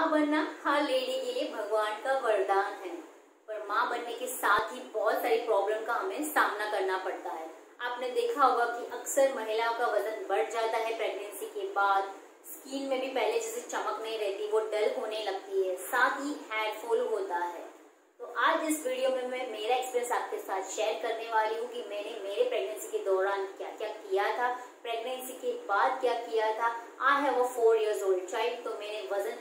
माँ बनना हर लेडी के लिए भगवान का वरदान है, पर माँ बनने के साथ ही बहुत सारी प्रॉब्लम का हमें सामना करना पड़ता है। आपने देखा होगा कि अक्सर महिलाओं का वजन बढ़ जाता है प्रेगनेंसी के बाद। स्किन में भी पहले जैसे चमक नहीं रहती, वो डल होने लगती है, साथ ही हेयर फॉल होता है। तो आज इस वीडियो में मैं मेरा एक्सपीरियंस आपके साथ शेयर करने वाली हूँ कि मैंने मेरे प्रेगनेंसी के दौरान क्या क्या किया था, प्रेगनेंसी के बाद क्या किया था। I have a 4 years old child, तो मैंने वजन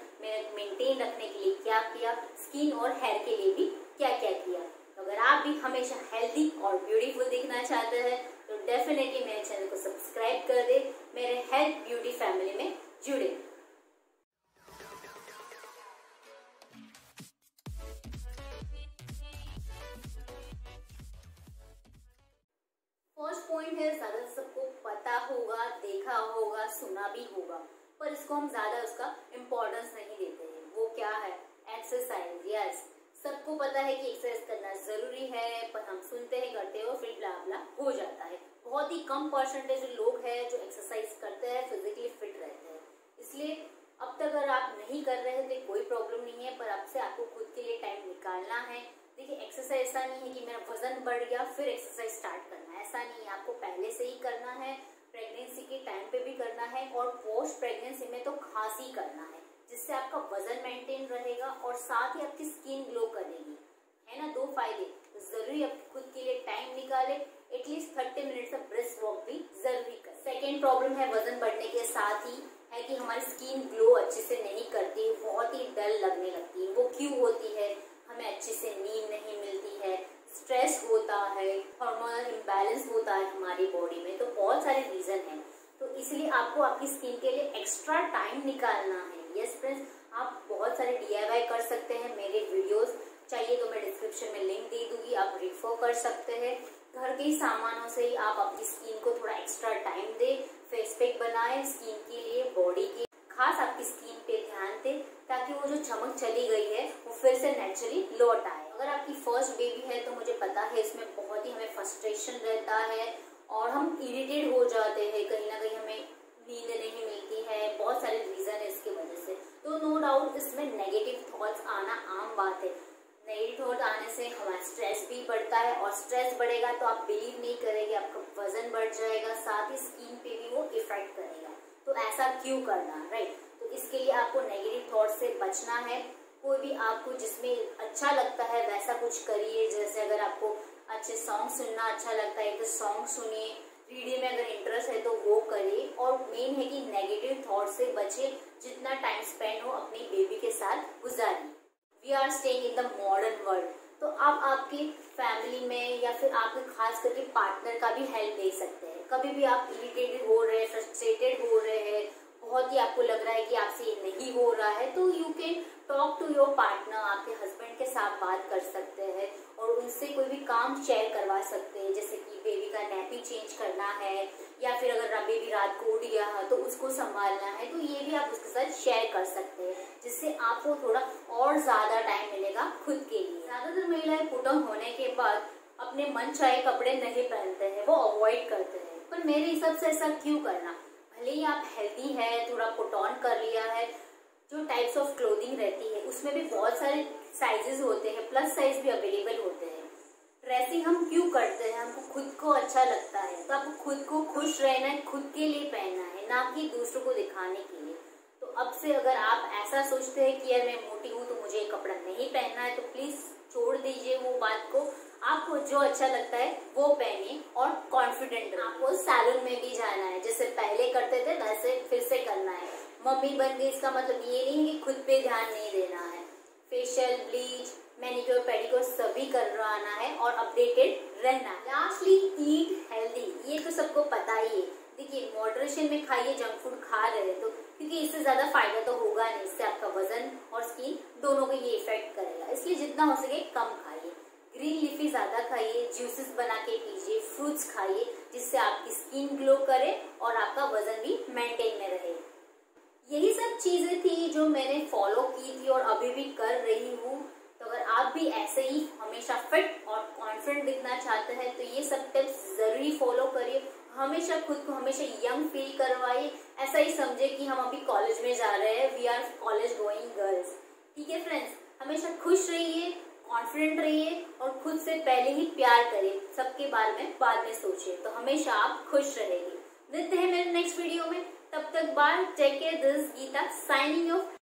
मेंटेन रखने के लिए क्या किया, स्किन और हेयर के लिए भी क्या क्या किया। तो अगर आप भी हमेशा हेल्दी और ब्यूटीफुल दिखना चाहते हैं तो डेफिनेटली मेरे चैनल को सब्सक्राइब कर दे, मेरे हेल्थ ब्यूटी फैमिली में जुड़े। फर्स्ट पॉइंट है, ज्यादा सबको पता होगा, देखा होगा, सुना भी होगा, पर इसको हम ज्यादा उसका इम्पोर्टेंस नहीं देते हैं। वो क्या है? एक्सरसाइज। यस, सबको पता है कि एक्सरसाइज करना जरूरी है, पर हम सुनते हैं, करते हैं और फिर ब्ला ब्ला हो जाता है। बहुत ही कम परसेंटेज लोग हैं जो एक्सरसाइज करते हैं, फिजिकली फिट रहते हैं। इसलिए अब तक अगर आप नहीं कर रहे थे कोई प्रॉब्लम नहीं है, पर अब से आपको खुद के लिए टाइम निकालना है। देखिए, एक्सरसाइज ऐसा नहीं है कि मेरा वजन बढ़ गया फिर एक्सरसाइज स्टार्ट करना है, ऐसा नहीं है। आपको पहले से ही करना है, प्रेगनेंसी के टाइम पे भी करना है और पोस्ट प्रेगनेंसी में तो खास ही करना है, जिससे आपका वजन मेंटेन रहेगा और साथ ही आपकी स्किन ग्लो करेगी, है ना। 2 फायदे। तो जरूरी आप खुद के लिए टाइम निकाले, एटलीस्ट 30 मिनट का ब्रिस्क वॉक भी जरूरी कर। सेकेंड प्रॉब्लम है वजन बढ़ने के साथ ही है कि हमारी स्किन ग्लो अच्छे से नहीं करती, बहुत ही डल लगने लगती है। वो क्यों होती है? हमें अच्छे से नींद नहीं मिलती है, स्ट्रेस होता है, हार्मोनल इम्बैलेंस होता है हमारी बॉडी में, तो बहुत सारे रीजन हैं। तो इसलिए आपको आपकी स्किन के लिए एक्स्ट्रा टाइम निकालना है। यस फ्रेंड्स, आप बहुत सारे DIY कर सकते हैं। मेरे वीडियोस चाहिए तो मैं डिस्क्रिप्शन में लिंक दे दूंगी, आप रेफर कर सकते हैं। घर के ही सामानों से ही आप अपनी स्किन को थोड़ा एक्स्ट्रा टाइम दे, फेस पैक बनाए स्किन के लिए, बॉडी के खास आपकी स्किन पे ध्यान दे, ताकि वो जो चमक चली गई है वो फिर से नेचुरली लौट आए। अगर आपकी फर्स्ट बेबी है तो मुझे पता है इसमें बहुत ही हमें फ्रस्ट्रेशन रहता है और हम इरिटेट हो जाते हैं, कहीं ना कहीं हमें नींद नहीं मिलती है, बहुत सारे रीजन है इसके वजह से। तो नो डाउट इसमें नेगेटिव थॉट्स आना आम बात है। नेगेटिव थॉट आने से हमारा स्ट्रेस भी बढ़ता है और स्ट्रेस बढ़ेगा तो आप बिलीव नहीं करेंगे, आपका वजन बढ़ जाएगा, साथ ही स्किन पे भी वो इफेक्ट करेगा। तो ऐसा क्यों करना, राइट? तो इसके लिए आपको नेगेटिव थॉट से बचना है। कोई भी आपको जिसमें अच्छा लगता है वैसा कुछ करिए। जैसे अगर आपको अच्छे सॉन्ग सुनना अच्छा लगता है तो सॉन्ग सुनिए, रीडिंग में अगर इंटरेस्ट है तो वो करिए, और मेन है कि नेगेटिव थॉट से बचे। जितना टाइम स्पेंड हो अपनी बेबी के साथ गुजारिए। We are staying in the modern world, तो आप आपकी फैमिली में या फिर आपके खास करके पार्टनर का भी हेल्प ले सकते हैं। कभी भी आप इरिटेटेड हो रहे हैं, फ्रस्ट्रेटेड हो रहे हैं, बहुत ही आपको लग रहा है कि आपसे ये नहीं हो रहा है, तो you can talk to your partner. आपके हस्बैंड के साथ बात कर सकते हैं और उनसे कोई भी काम शेयर करवा सकते हैं, जैसे कि बेबी का नैपी चेंज करना है या फिर अगर बेबी रात को उठ गया है तो उसको संभालना है, तो ये भी आप उसके साथ शेयर कर सकते हैं, जिससे आपको थोड़ा और ज्यादा टाइम मिलेगा खुद के लिए। ज्यादातर महिलाएं पुट ऑन होने के बाद अपने मन चाहे कपड़े नहीं पहनते हैं, वो अवॉइड करते हैं, पर मेरे हिसाब से ऐसा क्यों करना? भले ही आप हेल्दी है, थोड़ा पुट ऑन कर लिया है, जो टाइप्स ऑफ क्लोथिंग रहती है उसमें भी बहुत सारे साइजेस होते हैं, प्लस साइज भी अवेलेबल होते हैं। ड्रेसिंग हम क्यों करते हैं? हमको खुद को अच्छा लगता है, तो आपको खुद को खुश रहना है, खुद के लिए पहनना है, ना कि दूसरों को दिखाने के लिए। तो अब से अगर आप ऐसा सोचते हैं कि यार मैं मोटी हूँ तो मुझे ये कपड़ा नहीं पहनना है, तो प्लीज छोड़ दीजिए वो बात को। आपको जो अच्छा लगता है वो पहनिए और कॉन्फिडेंट। आपको सैलून में भी जाना है, जैसे पहले करते थे वैसे फिर से करना है। मम्मी बन गई इसका मतलब ये नहीं है कि खुद पे ध्यान नहीं देना है। फेशियल, ब्लीच, मैनिक्योर, पेडिक्योर सभी करवाना है और अपडेटेड रहना है। लास्टली, ईट हेल्दी, ये तो सबको पता ही है। देखिए, मॉडरेशन में खाइए, जंक फूड खा रहे हैं तो, क्योंकि इससे ज्यादा फायदा तो होगा नहीं, इससे आपका वजन और स्किन दोनों को ये इफेक्ट करेगा। इसलिए जितना हो सके कम खाइए, ग्रीन लीफी ज्यादा खाइए, जूसेस बना के पीजिए, फ्रूट्स खाइए, जिससे आपकी स्किन ग्लो करे और आपका वजन भी मेंटेन में रहे। यही सब चीजें थी जो मैंने फॉलो की थी और अभी भी कर रही हूँ। तो अगर आप भी ऐसे ही हमेशा फिट और कॉन्फिडेंट दिखना चाहते हैं तो ये सब टिप्स जरूरी फॉलो करिए। हमेशा खुद को हमेशा यंग फील करवाइए, ऐसा ही समझे कि हम अभी कॉलेज में जा रहे हैं, we are college going girls. ठीक है फ्रेंड्स, हमेशा खुश रहिए, कॉन्फिडेंट रहिए और खुद से पहले ही प्यार करिए, सबके बारे में बाद में सोचिए, तो हमेशा आप खुश रहेंगे। मिलते हैं मेरे नेक्स्ट वीडियो में, तब तक bye, take care, this Geeta signing of.